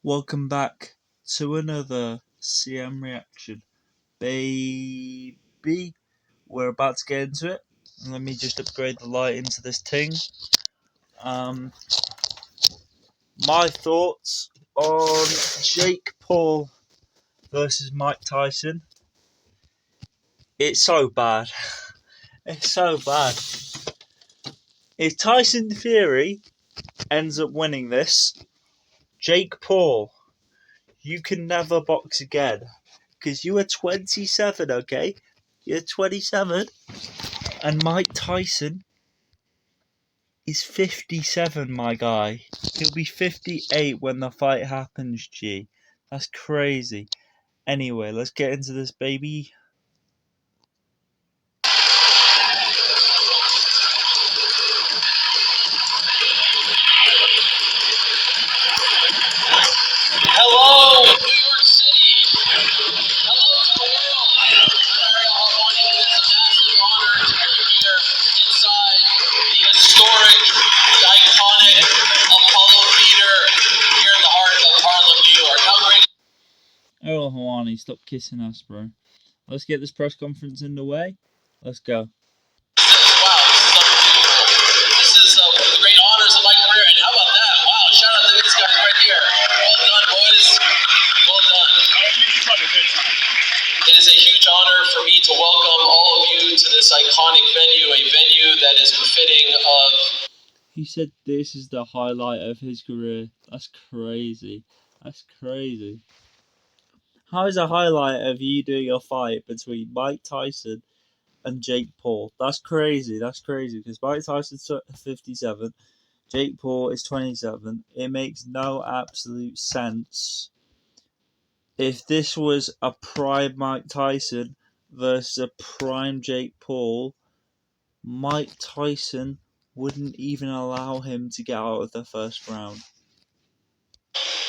Welcome back to another CM reaction. Baby, we're about to get into it. Let me just upgrade the light into this thing. My thoughts on Jake Paul versus Mike Tyson. It's so bad. It's so bad. If Tyson Fury ends up winning this, Jake Paul, you can never box again. Because you are 27, okay? You're 27. And Mike Tyson is 57, my guy. He'll be 58 when the fight happens, G. That's crazy. Anyway, let's get into this, baby. Hello, New York City. Hello to the world. I'm Ariel Hawaii, and it's a massive honor to be here inside the historic, the iconic Apollo Theater here in the heart of Harlem, New York. How great Ariel Hawaii, stop kissing us, bro. Let's get this press conference underway. Let's go. Wow, this is unbelievable. This is one of the great honors of my career, and how about that? Wow, shout out to these guys right here. Well done, boys. Well done. It is a huge honor for me to welcome all of you to this iconic venue, a venue that is befitting of... He said this is the highlight of his career. That's crazy. That's crazy. How is a highlight of you doing a fight between Mike Tyson and Jake Paul? That's crazy. That's crazy because Mike Tyson's 57, Jake Paul is 27. It makes no absolute sense. If this was a prime Mike Tyson versus a prime Jake Paul, Mike Tyson wouldn't even allow him to get out of the first round.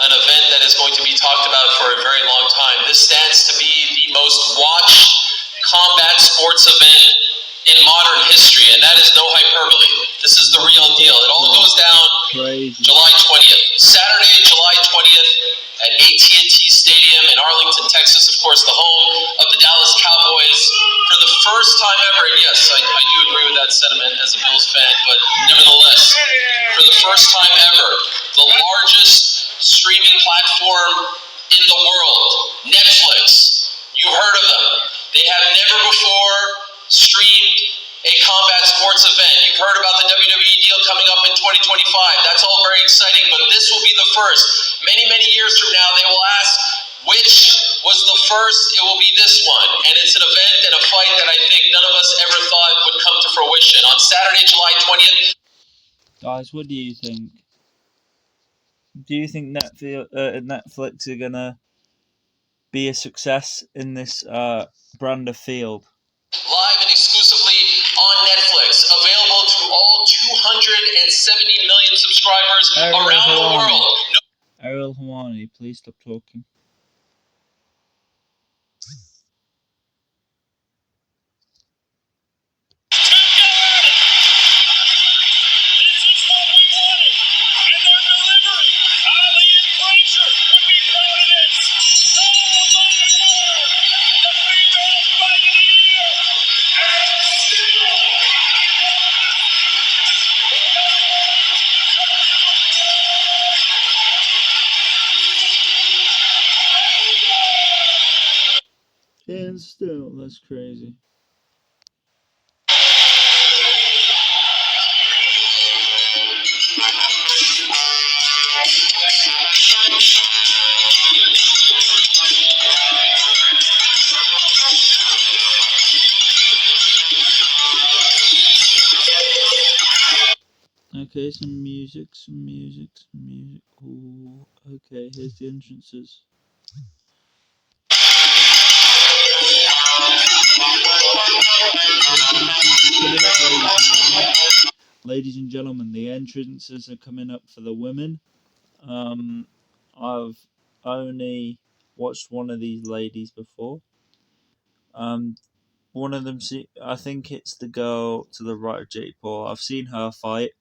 An event that is going to be talked about for a very long time. This stands to be the most watched combat sports event in modern history, and that is no hyperbole. This is the real deal. It all goes down July 20th. Saturday, July 20th at AT&T Stadium in Arlington, Texas, of course, the home of the Dallas Cowboys. For the first time ever, and yes, I do agree with that sentiment as a Bills fan, but nevertheless, for the first time ever, the largest streaming platform in the world, Netflix. You heard of them. They have never before streamed a combat sports event. You've heard about the WWE deal coming up in 2025. That's all very exciting, but this will be the first. Many, many years from now, they will ask, which was the first? It will be this one. And it's an event and a fight that I think none of us ever thought would come to fruition. On Saturday, July 20th. Guys, what do you think? Do you think Netflix are gonna be a success in this brand of field? Live and exclusively on Netflix, available to all 270 million subscribers around the world. Ariel Hawaii, please stop talking. And still, that's crazy. Okay, some music. Ooh, okay, here's the entrances. Ladies and gentlemen, the entrances are coming up for the women. I've only watched one of these ladies before. One of them, I think it's the girl to the right of Jake Paul. I've seen her fight,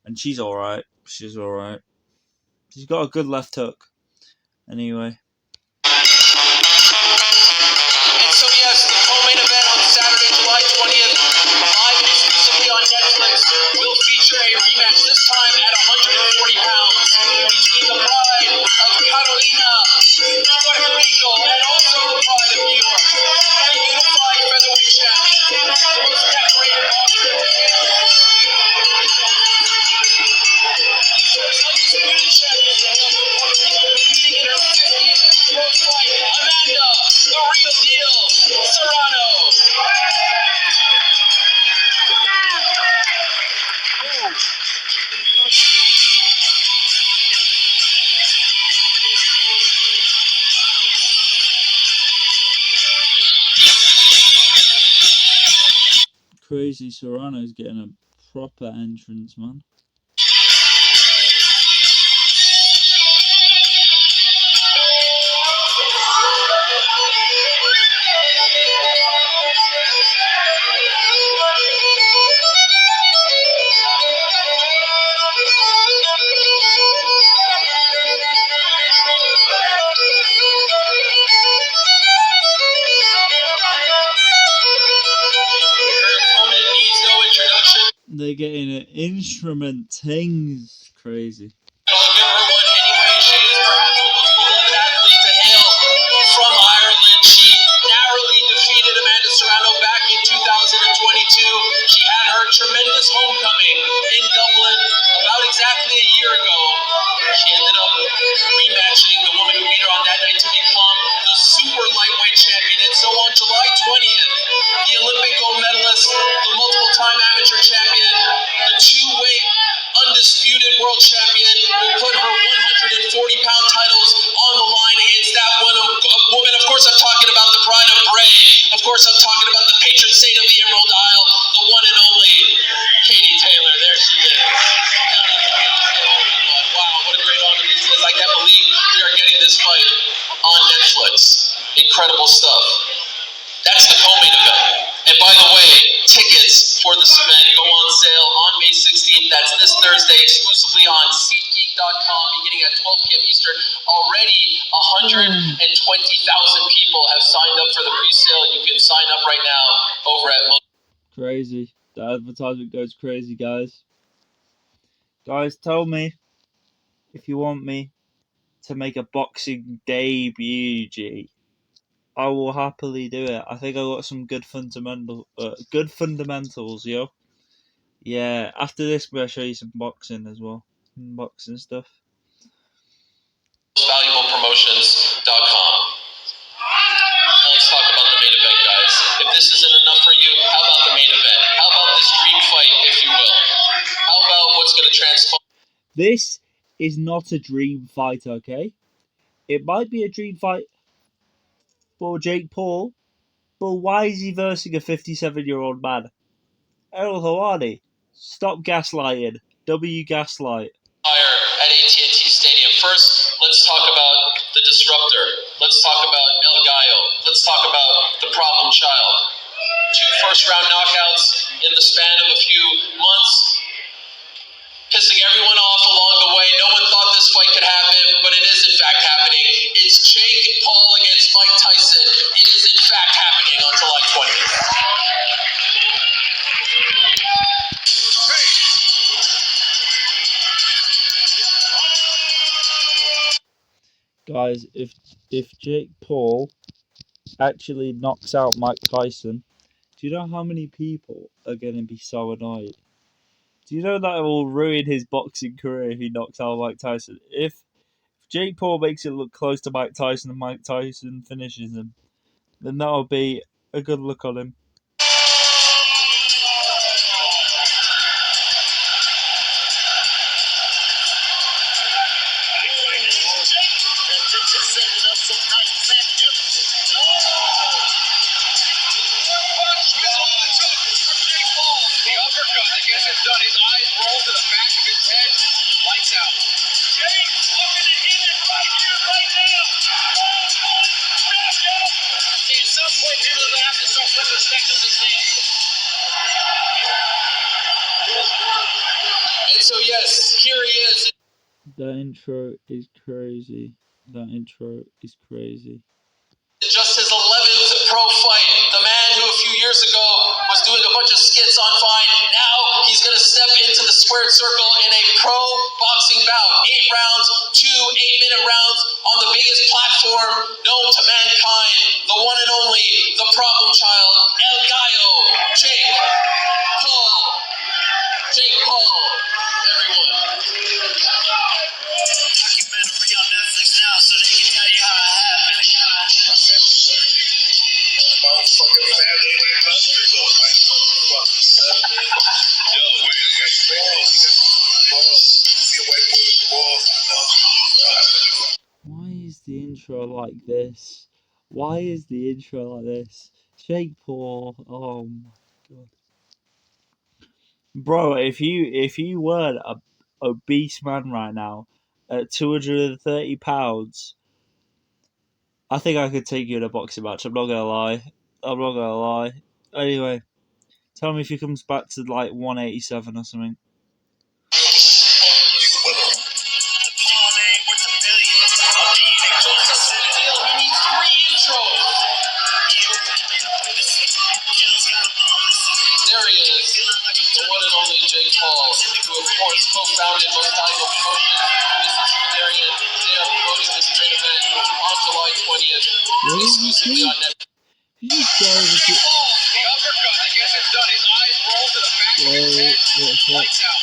and she's alright. She's got a good left hook. Anyway. And so yes, the co-main event on Saturday, July 20th, live and exclusively on Netflix, will feature a rematch, this time at 140 pounds, between the pride of Carolina, Puerto Rico, and also the pride of New York, the unified featherweight champion, the most decorated boxer to hail. The first undisputed champion to hail from Puerto Rico, competing in her 50th pro fight, Amanda, the real deal, Serrano. Crazy Serrano's getting a proper entrance, man. They're getting an instrument things crazy. I'll give her one anyway. She is perhaps the most beloved athlete to hail from Ireland. She narrowly defeated Amanda Serrano back in 2022. She had her tremendous homecoming in Dublin about exactly a year ago. She ended up rematching the woman who beat her on that night to become the super lightweight champion. And so on July 20th, the Olympic gold medalist, the multiple-time amateur champion, the two-weight undisputed world champion who put her 140-pound titles on the line against that woman. Of course, I'm talking about the pride of Bray. Of course, I'm talking about the patron saint of the Emerald Isle, the one and only Katie Taylor. There she is. Wow, what a great honor this is. I can't believe we are getting this fight on Netflix. Incredible stuff. That's the co-main event. And by the way, tickets for this event go on sale on May 16th. That's this Thursday, exclusively on SeatGeek.com, beginning at 12 p.m. Eastern. Already 120,000 people have signed up for the pre-sale. You can sign up right now over at Crazy. The advertisement goes crazy, guys. Guys, tell me if you want me to make a boxing debut, G. I will happily do it. I think I got some good fundamentals, yo. Yeah, after this, we'll show you some boxing as well. Boxing stuff. valuablepromotions.com. Let's talk about the main event, guys. If this isn't enough for you, how about the main event? How about this dream fight, if you will? How about what's going to transpire? This is not a dream fight, okay? It might be a dream fight for Jake Paul, but why is he versing a 57-year-old man? Ariel Hawaii, stop gaslighting. W gaslight. At AT&T Stadium. First, let's talk about the disruptor. Let's talk about El Gallo. Let's talk about the problem child. 2 first-round knockouts in the span of a few months, pissing everyone off along the way. No one thought this fight could happen, but it is in fact happening. It's Jake Paul against Mike Tyson. It is in fact happening on July 20th. Guys, if Jake Paul actually knocks out Mike Tyson, do you know how many people are going to be so annoyed? Do you know that it will ruin his boxing career if he knocks out Mike Tyson? If Jake Paul makes it look close to Mike Tyson and Mike Tyson finishes him, then that'll be a good look on him. His eyes roll to the back of his head. Lights out. Jake looking to end it right here, right now. At some point, people are going to have to start putting respect on his name. And so, yes, here he is. The intro is crazy. That intro is crazy. Just his 11th pro fight. The man who a few years ago was doing a bunch of skits on Vine, now he's going to step into the squared circle in a pro boxing bout. 8 rounds, 2 8-minute rounds on the biggest platform known to mankind. The one and only, the problem child, El Gallo, Jake Paul. Jake Paul, everyone. Documentary on Netflix now, so they can tell you how it happened. Motherfucking family ain't nothing to like motherfuckers. Yo, Why is the intro like this? Why is the intro like this? Jake Paul, oh my god. Bro, if you were a obese man right now at 230 pounds, I think I could take you in a boxing match. I'm not gonna lie. I'm not gonna lie. Anyway, tell me if he comes back to like 187 or something. There he is, the one and only Jake Paul, who of course co-founded Most Valuable Promotion in the Cincinnati. They are promoting this trade event on July 20th, exclusively on Netflix. The uppercut, I guess it's done. His eyes roll to the back of his head. Lights out.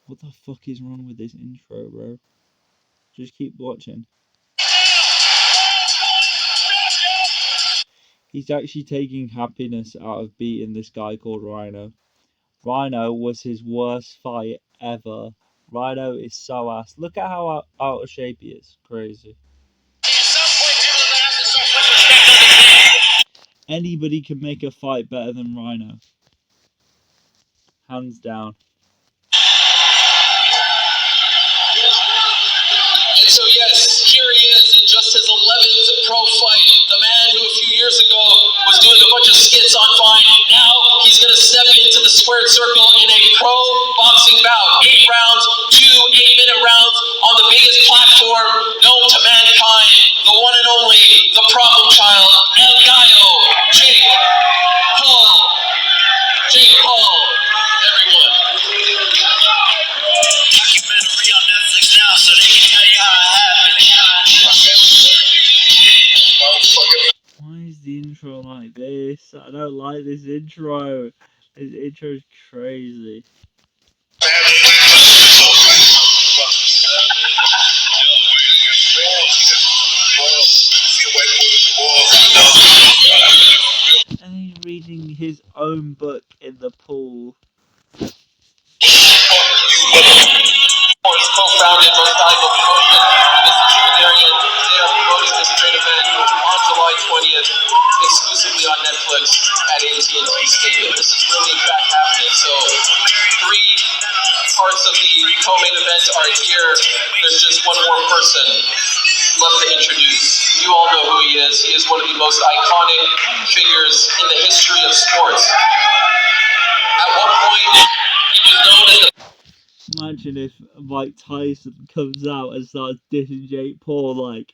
What the fuck is wrong with this intro, bro? Just keep watching. He's actually taking happiness out of beating this guy called Rhino. Rhino was his worst fight ever. Rhino is so ass. Look at how out of shape he is. Crazy. Anybody can make a fight better than Rhino. Hands down. And so yes, here he is in just his 11th pro fight. The man who a few years ago was doing a bunch of skits on Vine. Now he's going to step into the squared circle in a pro boxing bout. 8 rounds, 2 8-minute rounds on the biggest platform known to mankind. The one and only, the problem child, El Gallo, Jake Paul. Jake Paul, everyone. Documentary on Netflix now, so they can tell you how it happened. Why is the intro like this? I don't like this intro. This intro is crazy. And he's reading his own book in the pool. Co-founded Most Valuable Promotion in the Cincinnati. They are promoting this trade event on July 20th, exclusively on Netflix at AT&T Stadium. This is really in fact happening. So 3 parts of the co-main event are here. There's just one more person left to introduce. You all know who he is. He is one of the most iconic figures in the history of sports. At one point, he was known as the Imagine if Mike Tyson comes out and starts dissing Jake Paul like,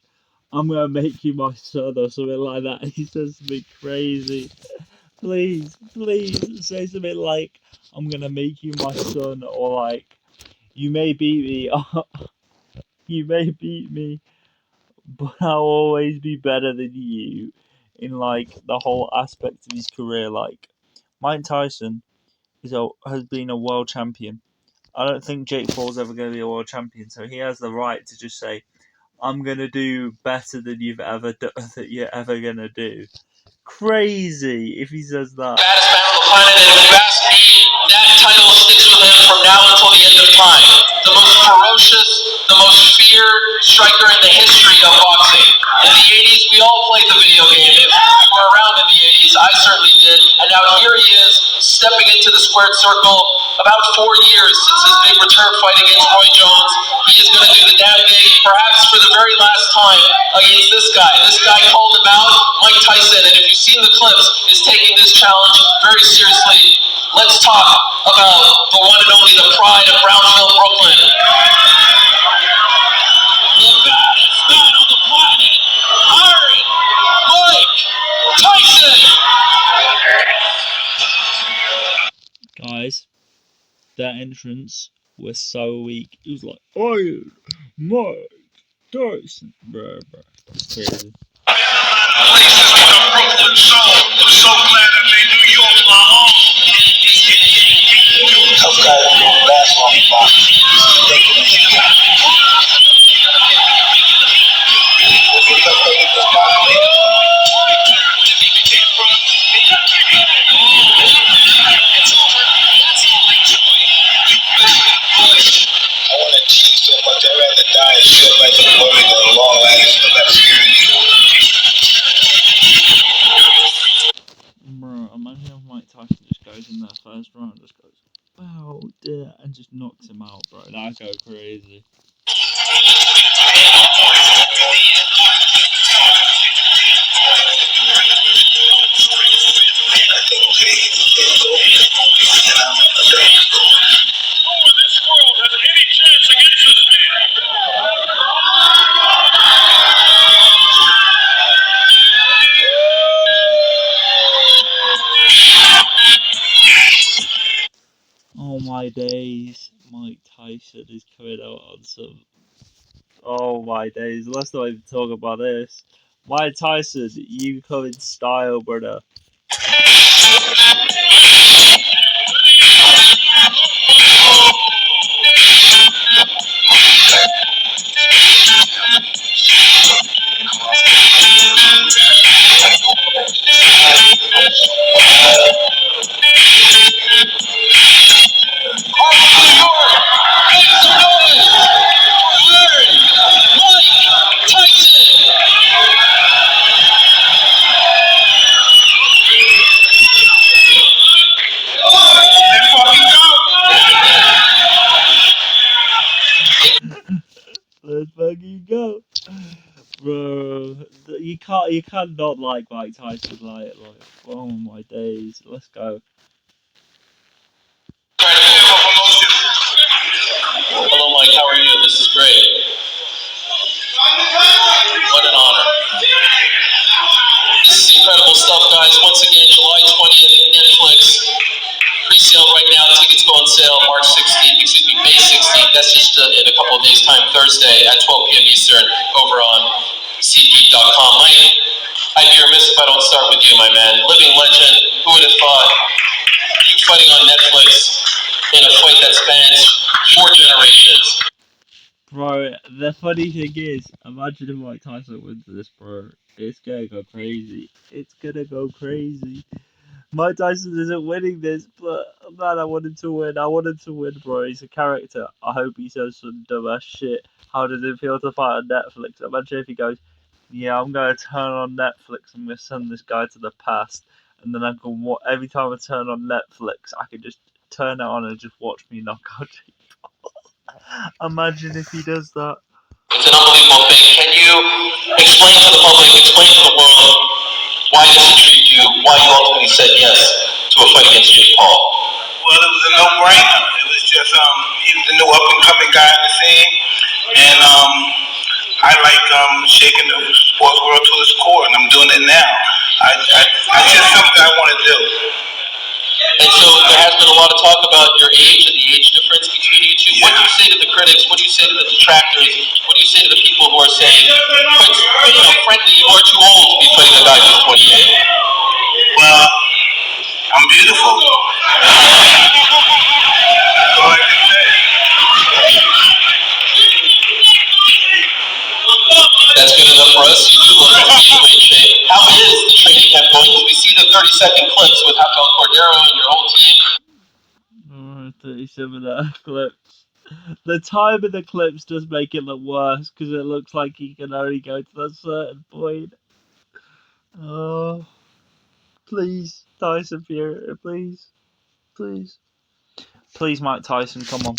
I'm gonna make you my son or something like that. And he says something crazy. Please say something like, I'm gonna make you my son, or like, you may beat me, you may beat me, but I'll always be better than you in like the whole aspect of his career. Like, Mike Tyson has been a world champion. I don't think Jake Paul's ever going to be a world champion, so he has the right to just say, "I'm going to do better than you're ever going to do." Crazy if he says that. baddest man on the planet, and if you ask me, that title sticks with him from now until the end of time. The most ferocious, the most feared striker in the history of boxing. In the 80s, we all played the video game. If you were around in the 80s, I certainly did. And now here he is, stepping into the squared circle. About 4 years since his big return fight against Roy Jones. He is going to do the damn thing, perhaps for the very last time, against this guy. This guy called him out, Mike Tyson, and if you've seen the clips, is taking this challenge very seriously. Let's talk about the one and only, the pride of Brownsville, Brooklyn. That entrance was so weak. He was like, Iron Mike Tyson. Bruh. Crazy. Places with a Brooklyn soul. I'm so glad I made New York my home. Tough guys don't last long, Bob. I want to cheat so much, I'd rather die and feel like I'm worried than a long last of obscurity. Bro, imagine if Mike Tyson just goes in that first round, just goes, wow, dear, and just knocks him out, bro. That'd go crazy. Oh my days, Mike Tyson is coming out on some. Oh my days, let's not even talk about this. Mike Tyson, you come in style, brother. Let's fucking go, bro. You can't not like Mike Tyson, like, oh my days, let's go. Hello, Mike. How are you? This is great. What an honor. This is incredible stuff, guys. Once again, July 20th, Netflix. Pre-sale right now. Tickets go on sale March 16th. Excuse me, May 16th. That's just in a couple of days' time, Thursday at 12 p.m. Eastern, over on SeatGeek.com. Mike, I'd be remiss if I don't start with you, my man. Living legend. Who would have thought? You fighting on Netflix in a fight that spans 4 generations. Bro, the funny thing is, imagine if Mike Tyson wins this, bro. It's gonna go crazy. It's gonna go crazy. Mike Tyson isn't winning this, but man, I want him to win. I want him to win, bro. He's a character. I hope he says some dumbass shit. How does it feel to fight on Netflix? Imagine if he goes, yeah, I'm gonna turn on Netflix. I'm gonna send this guy to the past, and then I can every time I turn on Netflix, I can just turn it on and just watch me knock out people. Imagine if he does that. It's an unbelievable thing. Can you explain to the public, explain to the world why this intrigued you, why you ultimately said yes to a fight against Jake Paul? Well, it was a no-brainer. It was just, he was the new up-and-coming guy in the scene. And I like shaking the sports world to its core, and I'm doing it now. It's just something I want to do. And so there has been a lot of talk about your age and the age difference between you two. Yeah. What do you say to the critics? What do you say to the detractors? What do you say to the people who are saying, frankly, you are too old to be fighting a guy who's 28? Well, I'm beautiful. That's all I can say. That's good enough for us. You do look to be in great shape. How is the training camp going? Because we see the 30-second clips with Rafael Cordero and your whole team. 37 clips. The time of the clips does make it look worse because it looks like he can only go to a certain point. Oh, please, Tyson Fury, please, Mike Tyson, come on,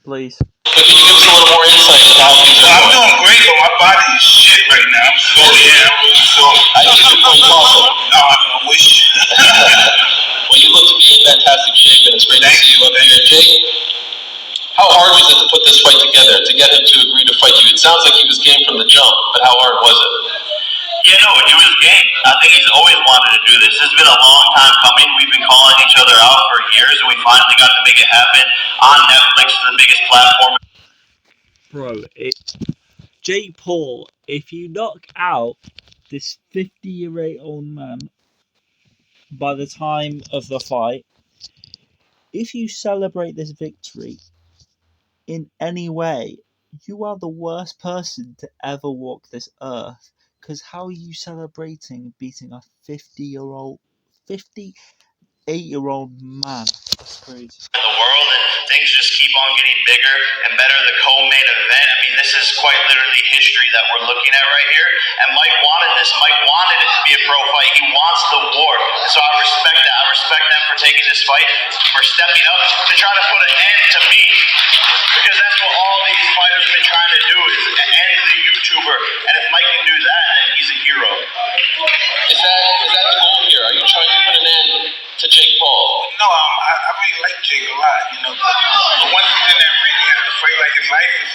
please. But can you give us a little more insight into how things are going? I'm doing great, but my body is shit right now. So yeah, I'm really sore. I think you're doing awesome. No, I wish. Well, you look to be in fantastic shape, and it's great to see you up here. Jake, how hard was it to put this fight together, to get him to agree to fight you? It sounds like he was game from the jump, but how hard was it? Yeah, no, it was game. I think he's always wanted to do this. It's been a long time coming. We've been calling each other out for years, and we finally got to make it happen on Netflix, the biggest platform. Bro, Jake Paul, if you knock out this 50-year-old man by the time of the fight, if you celebrate this victory in any way, you are the worst person to ever walk this earth. Because how are you celebrating beating a 58-year-old man? That's crazy. In the world, and things just keep on getting bigger and better. The co-main event, I mean, this is quite literally history that we're looking at right here. And Mike wanted this. Mike wanted it to be a pro fight. He wants the war. And so I respect that. I respect them for taking this fight, for stepping up to try to put an end to me. Because that's what all these fighters have been trying to do, is end the YouTuber. And if Mike can do that, then he's a hero. Is that the goal here? Are you trying to put an end to Jake Paul? No, I really like Jake a lot, you know. But once he's in that ring, he has to fight like his life is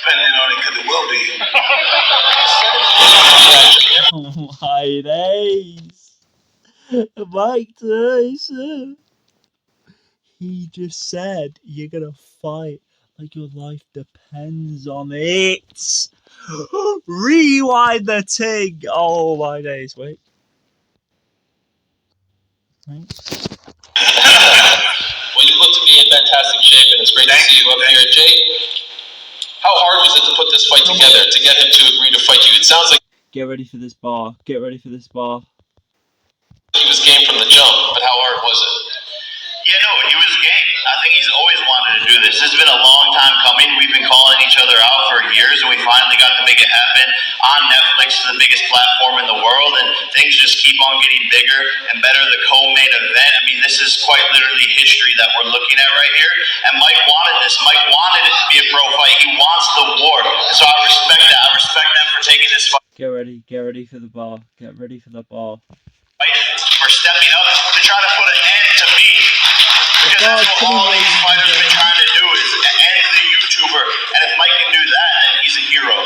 depending on it, because it will be. Oh my days. Mike Tyson. He just said you're gonna fight like your life depends on it. Rewind the thing. Oh my days. Wait. Well, you look to be in fantastic shape, and it's great to see you up here. Jake, how hard was it to put this fight together, to get him to agree to fight you? It sounds like Get ready for this bar. Get ready for this bar. he was game from the jump, but how hard was it? Yeah, no, he was game. I think he's always wanted to do this. It's been a long time coming. We've been calling each other out for years, and we finally got to make it happen on Netflix, the biggest platform in the world, and things just keep on getting bigger and better. The co-main event, I mean, this is quite literally history that we're looking at right here. And Mike wanted this. Mike wanted it to be a pro fight. He wants the war. And so I respect that. I respect them for taking this fight. Get ready for the bar. Get ready for the bar. For stepping up to try to put an end to me. Because that's what all these fighters have been trying to do, is end the YouTuber. And if Mike can do that, then he's a hero.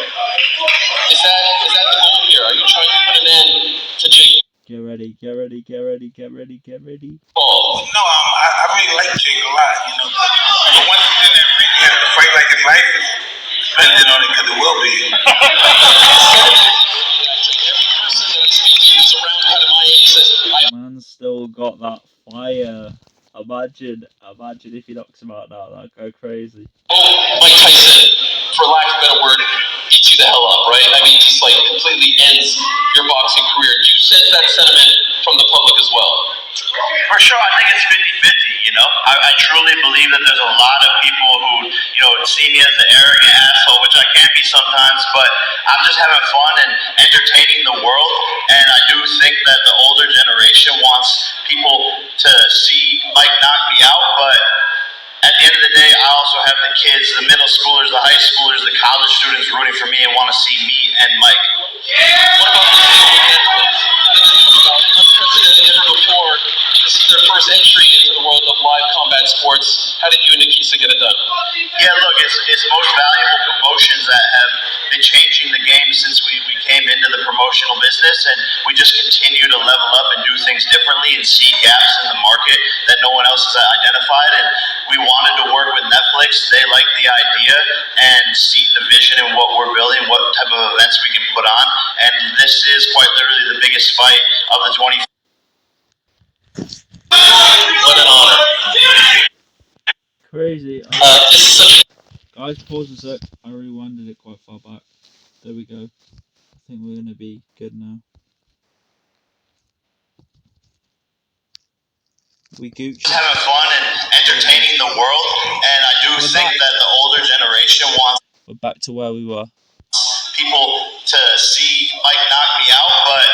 Is that the goal here? Are you trying to put an end to Jake? Get ready. Paul. No, I really like Jake a lot, you know. But once he's in that ring, he has to fight like his life is depending on it, because it will be. Man still got that fire. Imagine if he knocks him out now, that'd go crazy. Oh, Mike Tyson, for lack of a better word, beats you the hell up, right? I mean, just like completely ends your boxing career. Do you sense that sentiment from the public as well? For sure, I think it's 50-50, you know. I truly believe that there's a lot of people who, you know, see me as an arrogant asshole, which I can be sometimes, but I'm just having fun and entertaining the world, and I do think that the older generation wants people to see Mike knock me out, but at the end of the day, I also have the kids, the middle schoolers, the high schoolers, the college students rooting for me and want to see me and Mike. What about the deal with Netflix? How did it come about? Unprecedented, never before. This is their first entry into the world of live combat sports. How did you and Nikisa get it done? Yeah, look, it's most valuable promotions that have been changing the game since we came into the promotional business, and we just continue to level up and do things differently and see gaps in the market that no one else has identified. And we wanted to work with Netflix. They like the idea and see the vision in what we're building, what type of events we can put on. And this is quite literally the biggest fight of the 20. What an honor. Crazy. This is such a Guys, pause a sec. I rewinded it quite far back. There we go. I think we're gonna be good now. We Gucci. having fun and entertaining the world, and I do think that the older generation wants We're back to where we were. people to see Mike knock me out, but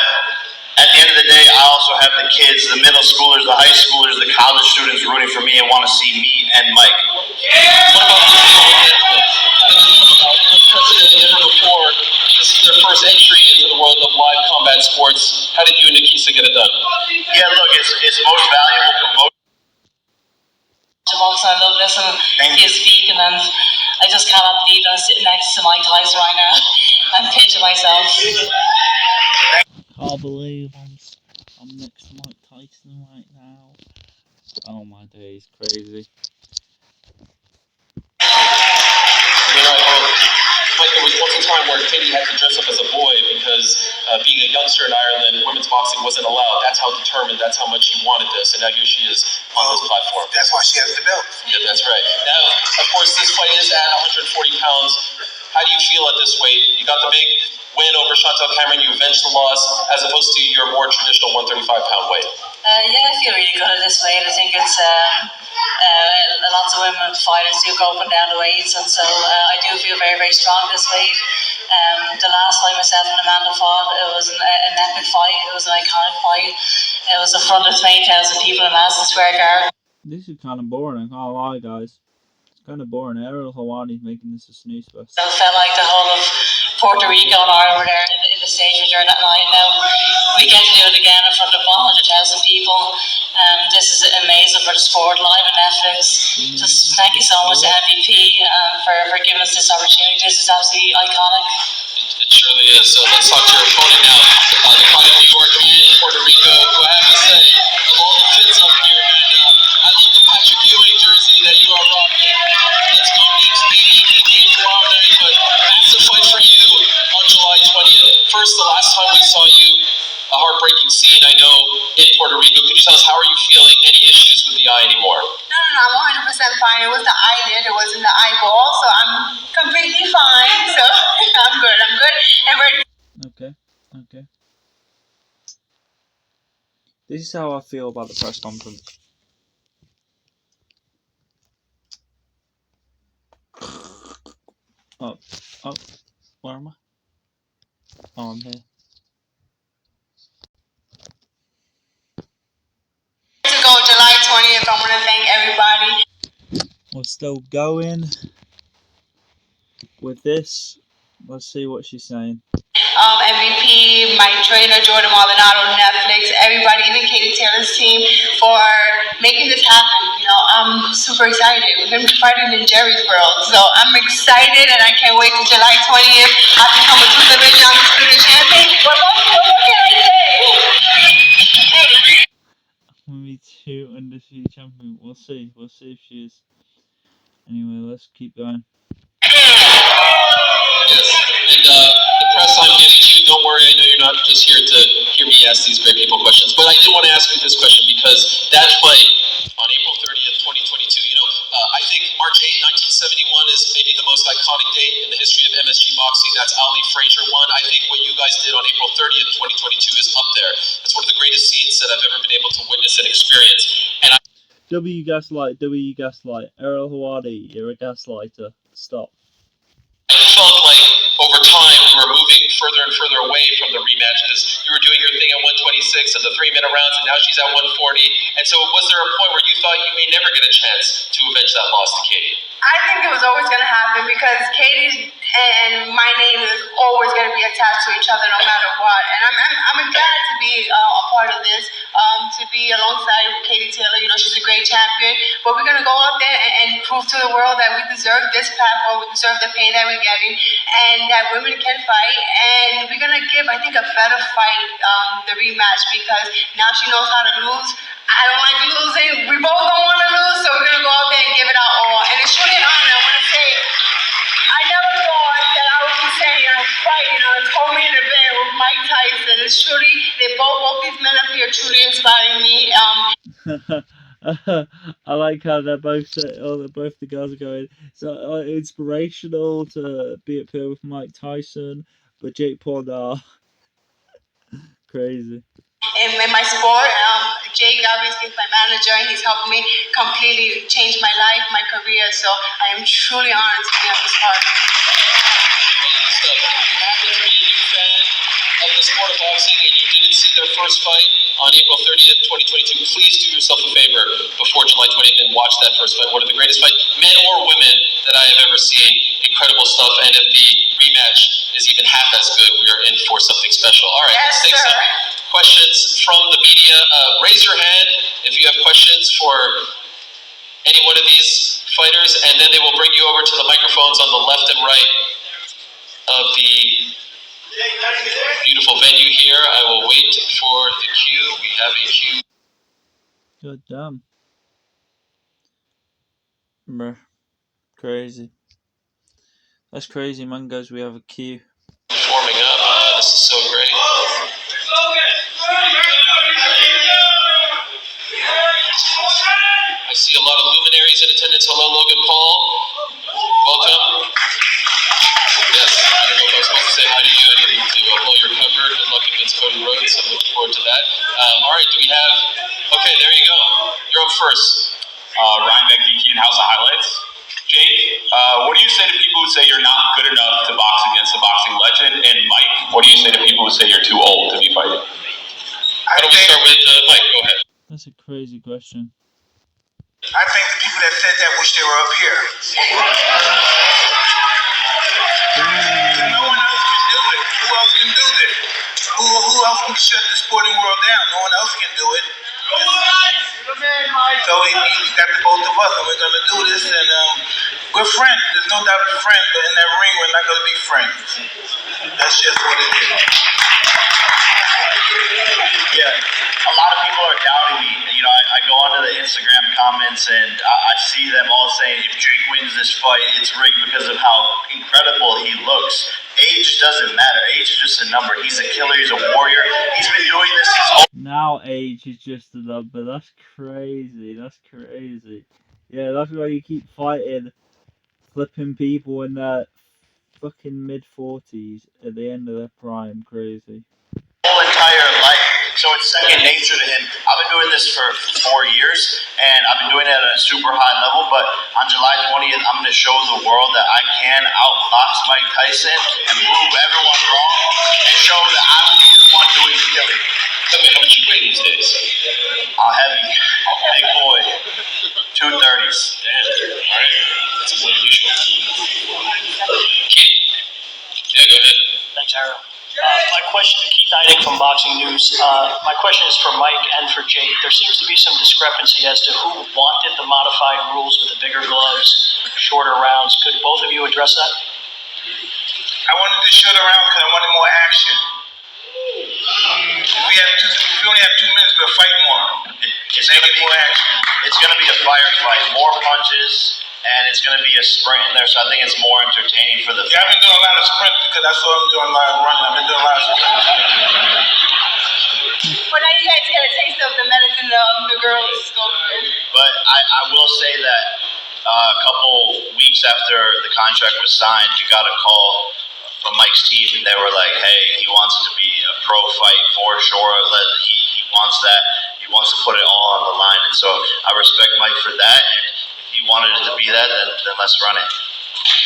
at the end of the day, I also have the kids, the middle schoolers, the high schoolers, the college students rooting for me and want to see me and Mike. What about the deal with Netflix? How did it come about? Unprecedented, never before. This is their first entry into the world of live combat sports. How did you and Nikisa get it done? Yeah, look, it's most valuable promotion. I love listening to you speaking, and I just cannot believe I'm sitting next to Mike Tyson right now. I'm pinching myself. believe I'm next to Mike Tyson right now. Oh my days, crazy. Like there was once a time where Katie had to dress up as a boy because being a youngster in Ireland, women's boxing wasn't allowed. That's how determined, that's how much she wanted this, and now here she is on this platform. That's why she has the belt. Yeah, that's right. Now, of course, this fight is at 140 pounds. How do you feel at this weight? You got the big win over Chantel Cameron, you avenged the loss, as opposed to your more traditional 135-pound weight. Yeah, I feel really good at this weight. I think it's lots of women fighters do go up and down the weights, and so I do feel very, very strong this weight. The last fight myself and Amanda fought, it was an epic fight. It was an iconic fight. It was in front of 20,000 people in Madison Square Garden. This is kind of boring, I can't lie, guys. It's kind of boring. Ariel Hawaii making this a snooze fest. It felt like the whole of Puerto Rico and Ireland were there in the stadium during that night. Now we get to do it again in front of 100,000 people. This is amazing for the sport, live on Netflix. Just thank you so much to MVP for giving us this opportunity. This is absolutely iconic. It surely is. So let's talk to your opponent now. The product New York and Puerto Rico, who I have to say, of all the fits up here, and I love the Patrick Ewing jersey that you are rocking. Let's go next, BDPG tomorrow night, but massive fight for you on July 20th. First, the last time we saw you, a heartbreaking scene, I know, in Puerto Rico. Could you tell us, how are you feeling? Any issues with the eye anymore? No, I'm 100% fine. It was the eyelid, it wasn't the eyeball, so I'm completely fine. So I'm good, and ready. Okay. This is how I feel about the press conference. Oh, where am I? Oh, I'm here. To go July 20th, I want to thank everybody. We're still going with this. Let's see what she's saying. MVP, my trainer, Jordan Maldonado, Netflix, everybody, even Katie Taylor's team, for making this happen. You know, I'm super excited. We're going to be fighting in Jerry's world, so I'm excited, and I can't wait till July 20th. I become a two-division undisputed champion. What can I say? Me too, undefeated champion. We'll see if she is. Anyway, let's keep going. Yes, and the press I'm getting to you, don't worry, I know you're not just here to hear me ask these great people questions, but I did want to ask you this question because that fight on April 30th, 2022, I think March 8, 1971 is maybe the most iconic date in the history of MSG boxing. That's Ali Frazier won. I think what you guys did on April 30th, 2022 is up there. That's one of the greatest scenes that I've ever been able to witness and experience. And W gaslight. Ariel Hawaii, you're a gaslighter. Stop. I felt like over time we were moving further and further away from the rematch because you were doing your thing at 126 and the 3-minute rounds, and now she's at 140. And so was there a point where you thought you may never get a chance to avenge that loss to Katie? I think it was always going to happen because Katie's and my name is always going to be attached to each other no matter what. And I'm glad to be a part of this, to be alongside Katie Taylor. You know, she's a great champion. But we're going to go out there and prove to the world that we deserve this platform, we deserve the pay that we're getting, and that women can fight. And we're going to give, I think, a better fight, the rematch, because now she knows how to lose. I don't like losing. We both don't want to lose, so we're going to go out there and give it our all. And it's truly an honor. I want to say, I never thought that I would be saying I'm fighting on a Tommy in the bed with Mike Tyson. It's truly, both these men up here truly inspiring me. I like how they're both the girls are going. So inspirational to be up here with Mike Tyson, but Jake Paul, crazy. In my sport, Jake obviously is my manager, and he's helped me completely change my life, my career. So I am truly honored to be on this part. Amazing stuff. If you happen to be a new fan of the sport of boxing and you didn't see their first fight on April 30th, 2022, please do yourself a favor before July 20th and watch that first fight. One of the greatest fights, men or women, that I have ever seen. Incredible stuff. And if the rematch is even half as good, we are in for something special. All right, let's take some questions from the media. Raise your hand if you have questions for any one of these fighters, and then they will bring you over to the microphones on the left and right of the beautiful venue here. I will wait have a cue. God damn. Bruh. Crazy. That's crazy, man, guys. We have a queue. Forming up. This is so great. I see a lot of luminaries in attendance. Hello, Logan Paul. Welcome. Yes, I don't know if I was supposed to say hi to you. I needed to blow your cover. Good luck against Cody Rhodes. I'm looking forward to that. All right, do we have... Okay, there you go. You're up first. Ryan Beck-Geeky and House of Highlights. Jake, what do you say to people who say you're not good enough to box against a boxing legend? And Mike, what do you say to people who say you're too old to be fighting? Why don't we start with Mike? Go ahead. That's a crazy question. I think the people that said that wish they were up here. No one else can do it. Who else can do this? Who else can shut the sporting world down? No one else can do it. So he got the both of us, and we're gonna do this. And we're friends. There's no doubt we're friends. But in that ring, we're not gonna be friends. That's just what it is. Yeah, a lot of people are doubting me. You know, I go onto the Instagram comments and I see them all saying, if Jake wins this fight, it's rigged because of how incredible he looks. Age doesn't matter. Age is just a number. He's a killer. He's a warrior. He's been doing this his whole... Now age is just a number. That's crazy. That's crazy. Yeah, that's why you keep fighting, flipping people in their fucking mid-40s at the end of their prime. Crazy. whole entire life. So it's second nature to him. I've been doing this for 4 years, and I've been doing it at a super high level, but on July 20th, I'm going to show the world that I can outbox Mike Tyson and prove everyone wrong and show that I will be the one doing the killing. How much you weigh these days? I'm heavy. Big boy. 230s. Damn. All right. That's more than usual. Keith. Yeah, go ahead. Thanks, Ariel. My question to Keith Heidig from Boxing News. My question is for Mike and for Jake. There seems to be some discrepancy as to who wanted the modified rules with the bigger gloves, shorter rounds. Could both of you address that? I wanted the shorter round because I wanted more action. If we only have 2 minutes, we'll fight more. It's going to be more action. It's going to be a firefight. More punches. And it's going to be a sprint in there, so I think it's more entertaining for the... Yeah, I've been doing a lot of sprints because I saw him doing a lot of running. I've been doing a lot of sprints. Well, now you guys get a taste of the medicine the girls go through. But I will say that a couple weeks after the contract was signed, we got a call from Mike's team, and they were like, hey, he wants it to be a pro fight for sure. He wants that. He wants to put it all on the line. And so I respect Mike for that. And if he wanted it to be that, then let's run it.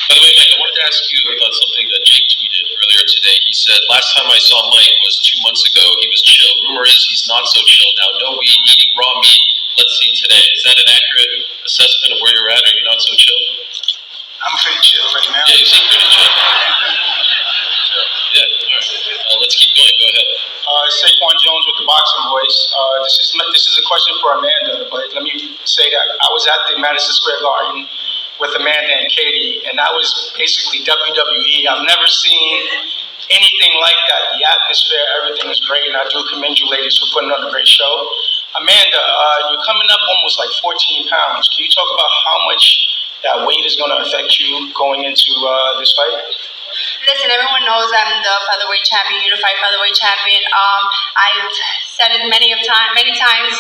By the way, Mike, I wanted to ask you about something that Jake tweeted earlier today. He said, last time I saw Mike was 2 months ago. He was chill. Rumor is he's not so chill now. No weed, eating raw meat. Let's see today. Is that an accurate assessment of where you're at? Are you not so chill? I'm pretty chill right now. Yeah, you seem pretty chill. Yeah, all right. Let's keep going. Go ahead. Saquon Jones with the Boxing Voice. This is a question for Amanda, but let me say that I was at the Madison Square Garden with Amanda and Katie, and that was basically WWE. I've never seen anything like that. The atmosphere, everything was great, and I do commend you ladies for putting on a great show. Amanda, you're coming up almost like 14 pounds. Can you talk about how much that weight is going to affect you going into this fight? Listen, everyone knows I'm the featherweight champion, unified featherweight champion. I've said it many times.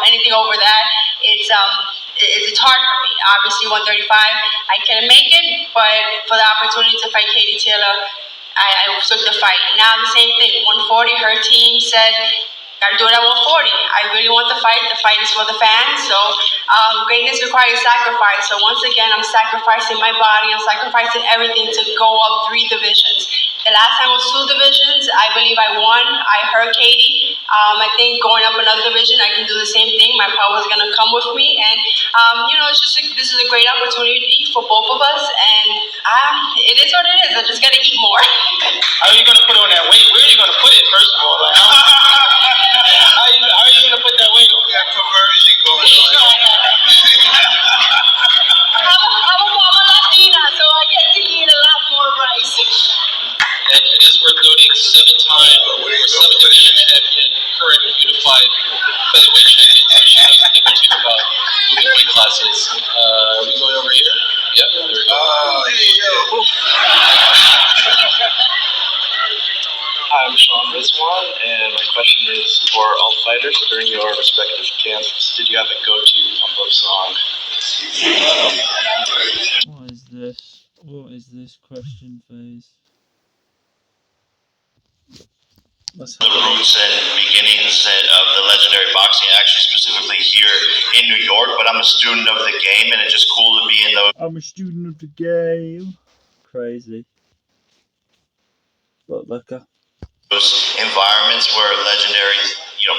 Anything over that, it's hard for me. Obviously, 135, I can make it, but for the opportunity to fight Katie Taylor, I took the fight. Now the same thing, 140. Her team said, gotta do it at 140. I really want the fight. The fight is for the fans. So greatness requires sacrifice. So once again, I'm sacrificing my body. I'm sacrificing everything to go up 3 divisions. The last time was 2 divisions. I believe I won. I hurt Katie. I think going up another division, I can do the same thing. My power is gonna come with me, and it's just this is a great opportunity for both of us. And it is what it is. I just gotta eat more. How are you going to put on that weight? Where are you going to put it, first of all? Like, how are you going to put that weight on? That perversion going on. I'm a Latina, so I get to eat a lot more rice. And it is worth noting, 7-time or 7 division champion, current unified featherweight champion, so she knows a thing or two about moving weight classes. Are we going over here? Yep, there we go. Hi, I'm Sean Rizwan, and my question is for all fighters during your respective camps, did you have a go-to pump-up song? What is this? What is this question phase? The roots and beginnings of the legendary boxing, actually specifically here in New York, but I'm a student of the game, and it's just cool to be in those. I'm a student of the game. Crazy. Those environments where legendary,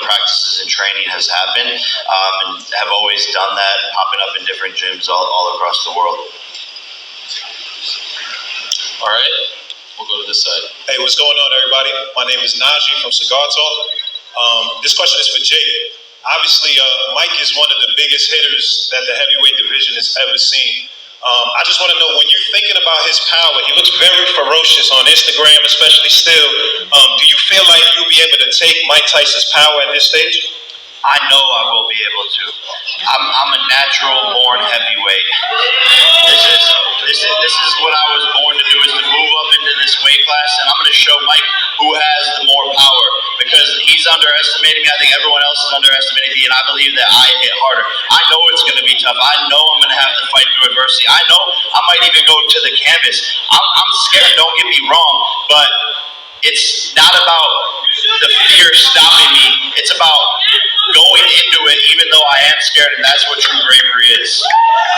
practices and training has happened, and have always done that, popping up in different gyms all across the world. All right, we'll go to this side. Hey, what's going on, everybody? My name is Najee from Cigar Talk. This question is for Jake. Obviously, Mike is one of the biggest hitters that the heavyweight division has ever seen. I just want to know, when you're thinking about his power, he looks very ferocious on Instagram, especially still. Do you feel like you'll be able to take Mike Tyson's power at this stage? I know I will be able to. I'm a natural born heavyweight. This is what I was born to do, is to move up into this weight class, and I'm going to show Mike who has the more power, because he's underestimating me. I think everyone else is underestimating me, and I believe that I hit harder. I know it's going to be tough. I know I'm going to have to fight through adversity. I know I might even go to the canvas. I'm scared, don't get me wrong, but it's not about the fear stopping me. It's about going into it even though I am scared, and that's what true bravery is.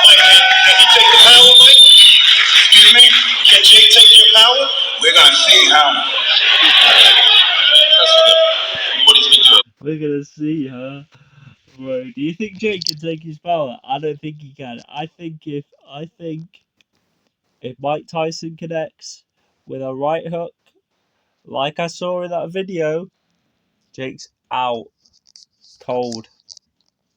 Mike, can he take the power, Mike? Excuse me? Can Jake take your power? We're gonna see how. What he's been doing. We're gonna see, huh? Bro, do you think Jake can take his power? I don't think he can. I think if Mike Tyson connects with a right hook, like I saw in that video, Jake's out. Cold.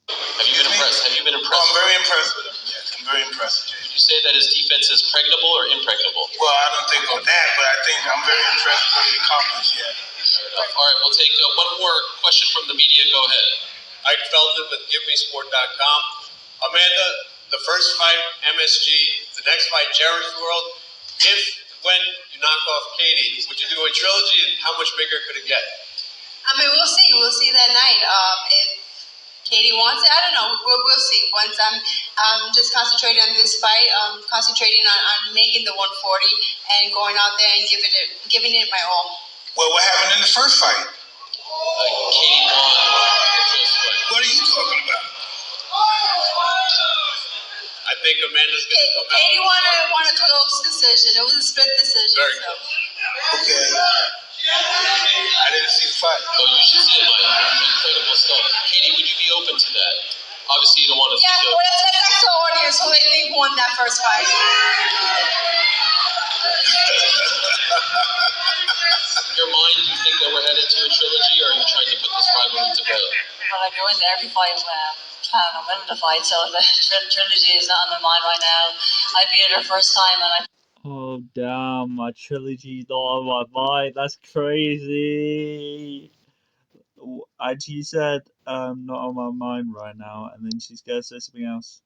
Have you been impressed? I'm very impressed with him. Yes, I'm very impressed with Jake. Would you say that his defense is pregnable or impregnable? Well, I don't think of that, but I think I'm very impressed with what he accomplished yet. Fair enough. All right, we'll take one more question from the media. Go ahead. Ike Feldman with GiveMeSport.com. Amanda, the first fight, MSG, the next fight, Jerry's World. When you knock off Katie, would you do a trilogy, and how much bigger could it get? I mean, we'll see. We'll see that night. If Katie wants it, I don't know. We'll see. Once I'm just concentrating on this fight, concentrating on making the 140 and going out there and giving it my all. Well, what happened in the first fight? Katie won the first fight. What are you talking about? I think Amanda's going to come out. Katie won a close decision. It was a split decision. Very so. Okay. I didn't see the fight. Oh, you should see it, Mike. Incredible stuff. Katie, would you be open to that? Obviously, you don't want to Yeah, well, let's ask the audience who they think won that first fight. In your mind, do you think that we're headed to a trilogy, or are you trying to put this rivalry to bed? Well, I go into every fight planning on winning the fight, so the trilogy is not on my mind right now. I beat her first time, and I. Oh damn, my trilogy's not on my mind. That's crazy. And she said, not on my mind right now, and then she's gonna say something else.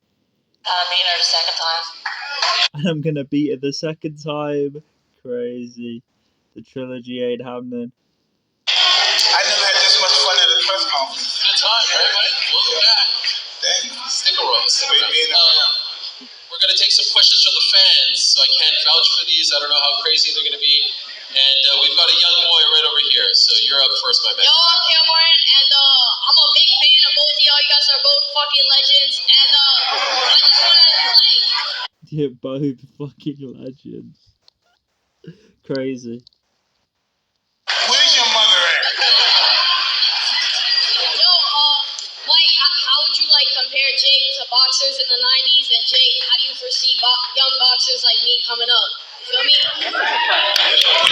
I'm beating her the second time. And I'm gonna beat her the second time. Crazy. The trilogy ain't happening. I never had this much fun at a press conference. Good time, right, Mike? Welcome back. Thank you. Stick around. Great being around. We're going to take some questions from the fans, so I can't vouch for these. I don't know how crazy they're going to be. And we've got a young boy right over here, so you're up first, my man. Yo, I'm Cameron, and I'm a big fan of both of y'all. You guys are both fucking legends, and I just want to, Yeah, both fucking legends. Crazy. Where's your mother at? Yo, Mike, how would you compare Jake to boxers in the 90s, and Jake, how do you foresee young boxers like me coming up? You feel me?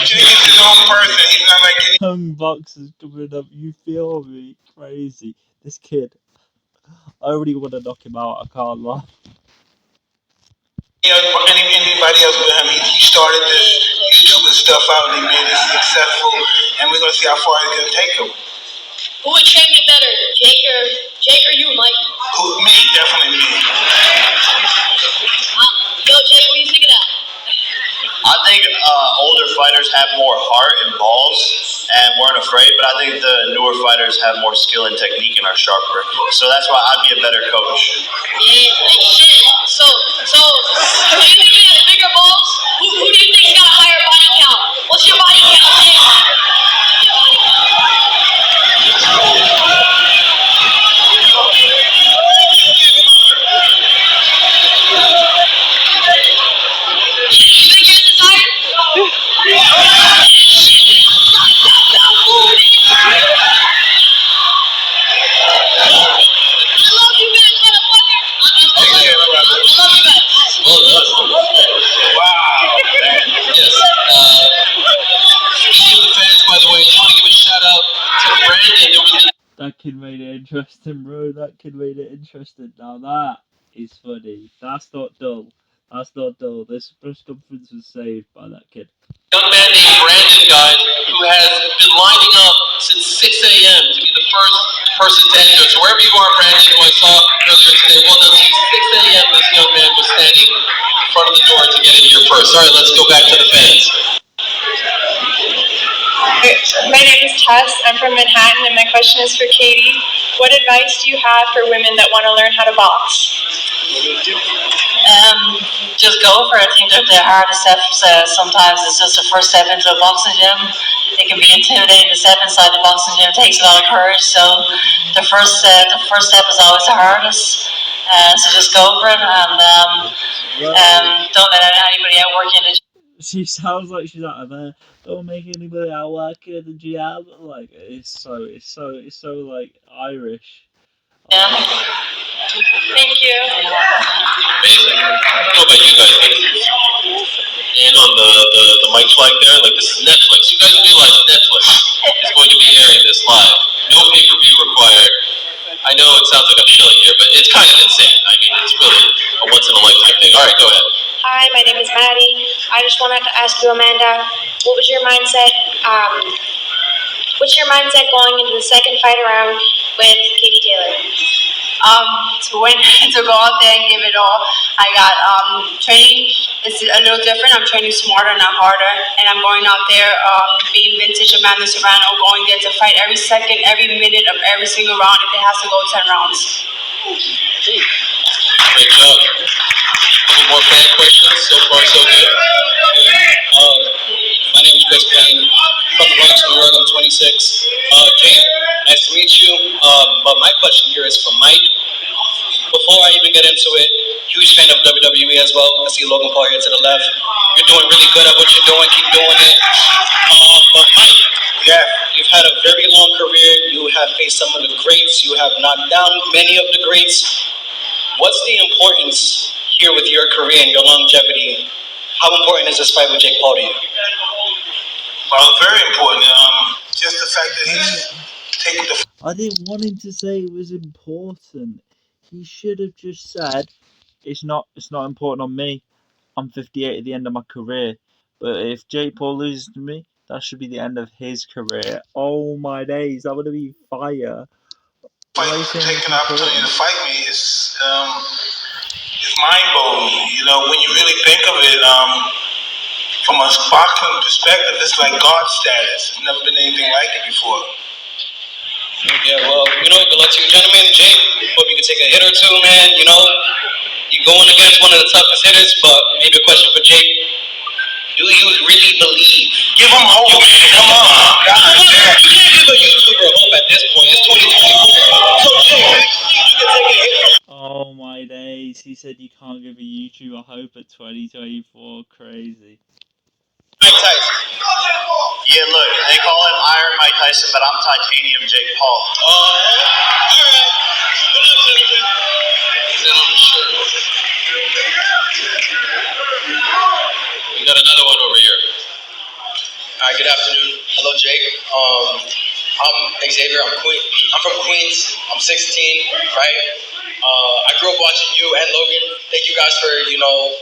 Jake is his own person. He's not like any Young boxers coming up, you feel me? Crazy. This kid. I already want to knock him out, I can't lie. anybody else with him. He started this YouTube and stuff out, and he made it successful. And we're gonna see how far he's gonna take him. Who would train me better, Jake or you, Mike? Me, definitely me. Yo, Jake, what do you think of that? I think older fighters have more heart and balls and weren't afraid, but I think the newer fighters have more skill and technique and are sharper. So that's why I'd be a better coach. Yeah, like shit. So, do you think he has bigger balls? Who do you think got a higher body count? What's your body count, Jake? You think yours is higher? I love you guys, motherfucker. I love you guys. Well done. Wow. Yes. To the fans, by the way, I want to give a shout out to Brandon. There was That kid made it interesting, bro. That kid made it interesting. Now that is funny. That's not dull. That's not dull. This press conference was saved by that kid. young man named Brandon, guys, who has been lining up since 6 a.m. to be the first person to enter. So wherever you are, Brandon, who I saw earlier today, well done to you. 6 a.m. this young man was standing in front of the door to get in here first. All right, let's go back to the fans. My name is Tess. I'm from Manhattan, and my question is for Katie. What advice do you have for women that want to learn how to box? Just go for it. I think that the hardest steps sometimes it's just the first step into a boxing gym. It can be intimidating to step inside the boxing gym. It takes a lot of courage. So the first step is always the hardest. So just go for it and don't let anybody outwork you in the gym. She sounds like she's out of there. Don't make anybody outwork you in the gym. Like it's so like Irish. Yeah. Thank you. Amazing. I don't know about you guys, but and on the mic flag there, like this is Netflix. You guys realize Netflix is going to be airing this live. No pay-per-view required. I know it sounds like I'm chilling here, but it's kind of insane. I mean, it's really a once-in-a-lifetime thing. All right, go ahead. Hi, my name is Maddie. I just wanted to ask you, Amanda, what was your mindset? What's your mindset going into the second fight around with Katie Taylor? To win, to go out there and give it all. I got training is a little different. I'm training smarter, not harder, and I'm going out there being vintage Amanda Serrano, going there to fight every second, every minute of every single round if it has to go 10 rounds. Great job. Any more fan questions? So far, so good. My name is Chris Penn, from the Bronx, New York. I'm 26. Jane, nice to meet you. But my question here is for Mike. Before I even get into it, huge fan of WWE as well. I see Logan Paul here to the left. You're doing really good at what you're doing. Keep doing it. But Mike, you've had a very long career. You have faced some of the greats. You have knocked down many of the greats. What's the importance here with your career and your longevity? How important is this fight with Jake Paul to you? Well, very important. Just the fact that he's taken the. I didn't want him to say it was important. He should have just said, "It's not important on me. I'm 58 at the end of my career." But if Jake Paul loses to me, that should be the end of his career. Oh my days, that would have been fire. Taking the opportunity to fight me is mind-blowing. You know, when you really think of it, from a boxing perspective, it's like God status. There's never been anything like it before. Yeah, well, good luck to you, gentlemen. Jake, hope you can take a hit or two, man. You're going against one of the toughest hitters, but maybe a question for Jake. Do you really believe? Give him hope, man. Come on. God, you can't give a YouTuber hope at this point. It's 2024. So, Jake, do you think you can take a hit? Oh my days, he said you can't give a YouTuber hope at 2024. Crazy. Mike Tyson. Yeah, look, they call him Iron Mike Tyson, but I'm Titanium Jake Paul. All right. Good luck, gentlemen. Is that on the shirt? We got another one over here. Hi, good afternoon. Hello, Jake. I'm Xavier. I'm from Queens. I'm 16, right? I grew up watching you and Logan. Thank you guys for,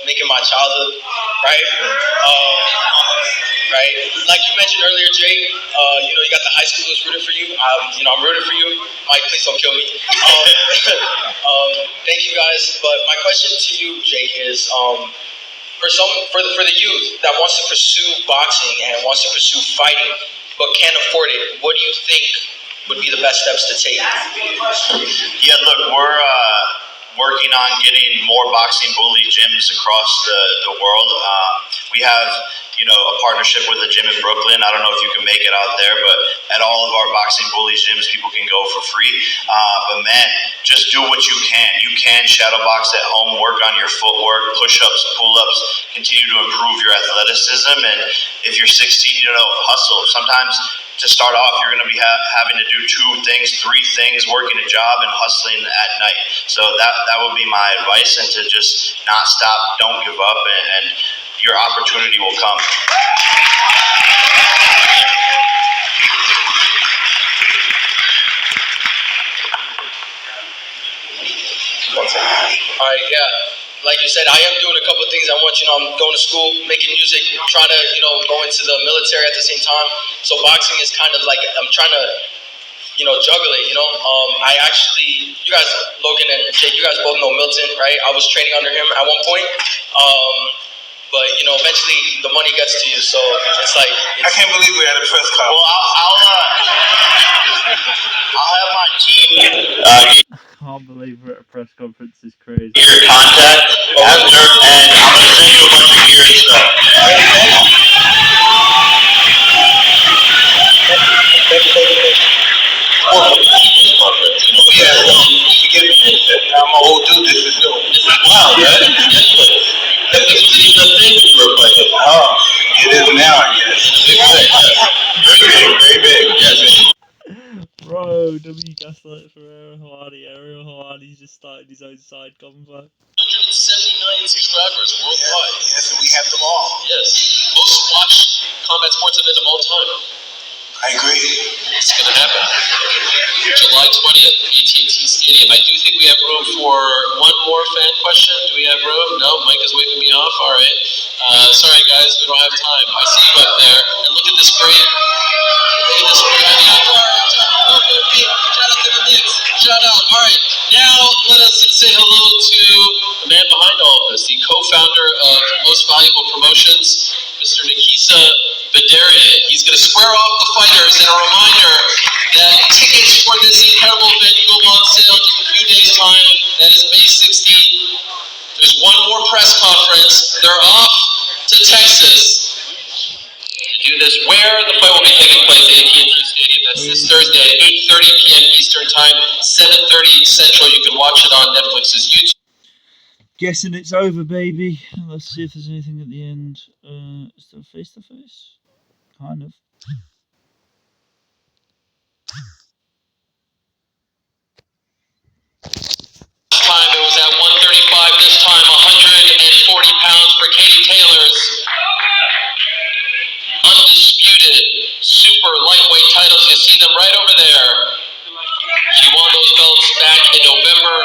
making my childhood right? Right? Like you mentioned earlier, Jake, you got the high schoolers rooting for you. I'm rooting for you. Mike, please don't kill me. Thank you guys. But my question to you, Jake, is for the youth that wants to pursue boxing and wants to pursue fighting but can't afford it, what do you think would be the best steps to take? Yeah, look, we're working on getting more boxing bully gyms across the world. We have, a partnership with a gym in Brooklyn. I don't know if you can make it out there, but at all of our boxing bully gyms, people can go for free. But man, just do what you can. You can shadow box at home, work on your footwork, push-ups, pull-ups, continue to improve your athleticism. And if you're 16, hustle. Sometimes to start off, you're going to be having to do 2 things, 3 things, working a job and hustling at night. So that would be my advice, and to just not stop, don't give up, and your opportunity will come. All right, yeah. Like you said, I am doing a couple of things. I'm going to school, making music, trying to, go into the military at the same time. So boxing is kind of like, I'm trying to, juggle it, I actually, you guys, Logan and Jake, you guys both know Milton, right? I was training under him at one point. But, eventually the money gets to you. So it's like, I can't believe we're at a press conference. Well, I'll have my team I can't believe we're at a press conference. Is crazy. your contact after, and I'm going to send you a bunch of gear and stuff. Yeah, forgive me. I'm an old dude. This is new. Wow, right? That was even a thing for a fight. Oh, it is now, I guess. Very big, yes. Bro, W gaslight for Ariel Hawaii. Ariel Hawaii's just started his own side convo. 170 million subscribers worldwide. Yes, and we have them all. Yes. Most watched combat sports event of all time. I agree. It's going to happen. July 20th, AT&T Stadium. I do think we have room for one more fan question. Do we have room? No, Mike is waving me off. All right. Sorry, guys, we don't have time. I see you up there. And look at this great. Look at this great. Shout out to the Knicks. Shout out. All right. Now let us say hello to the man behind all of this, the co-founder of Most Valuable Promotions, Mr. Nikisa Badarian. He's going to square off the fighters, and a reminder that tickets for this incredible event go on sale just a few days' time. That is May 16th. There's one more press conference. They're off to Texas to do this. Where the fight will be taking place at AT&T Stadium. That's this Thursday at 8:30 p.m. Eastern Time, 7:30 Central. You can watch it on Netflix's YouTube. Guessing it's over, baby. Let's see if there's anything at the end. Is there face to face? Kind of. Time it was at 135. This time 140 pounds for Katie Taylor's undisputed super lightweight titles. You see them right over there. She won those belts back in November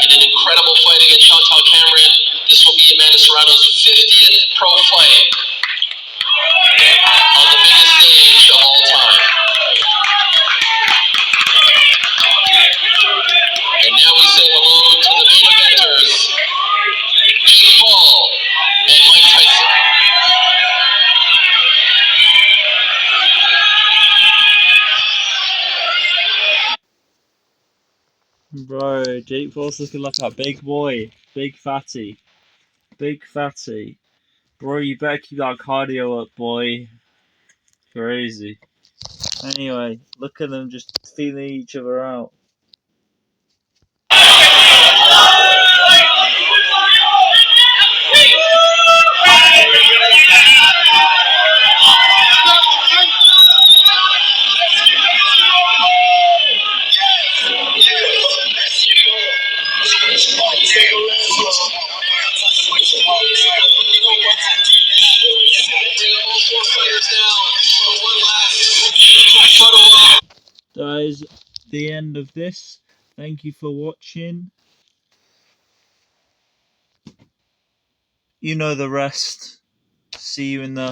in an incredible fight against Chantal Cameron. This will be Amanda Serrano's 50th pro fight on the biggest stage of all time. And now we say hello to the main eventers, Jake Paul and Mike Tyson. Bro, Jake Paul's looking like a big boy. Big fatty. Big fatty. Bro, you better keep that cardio up, boy. Crazy. Anyway, look at them just feeling each other out. That is the end of this. Thank you for watching. You know the rest. see you in the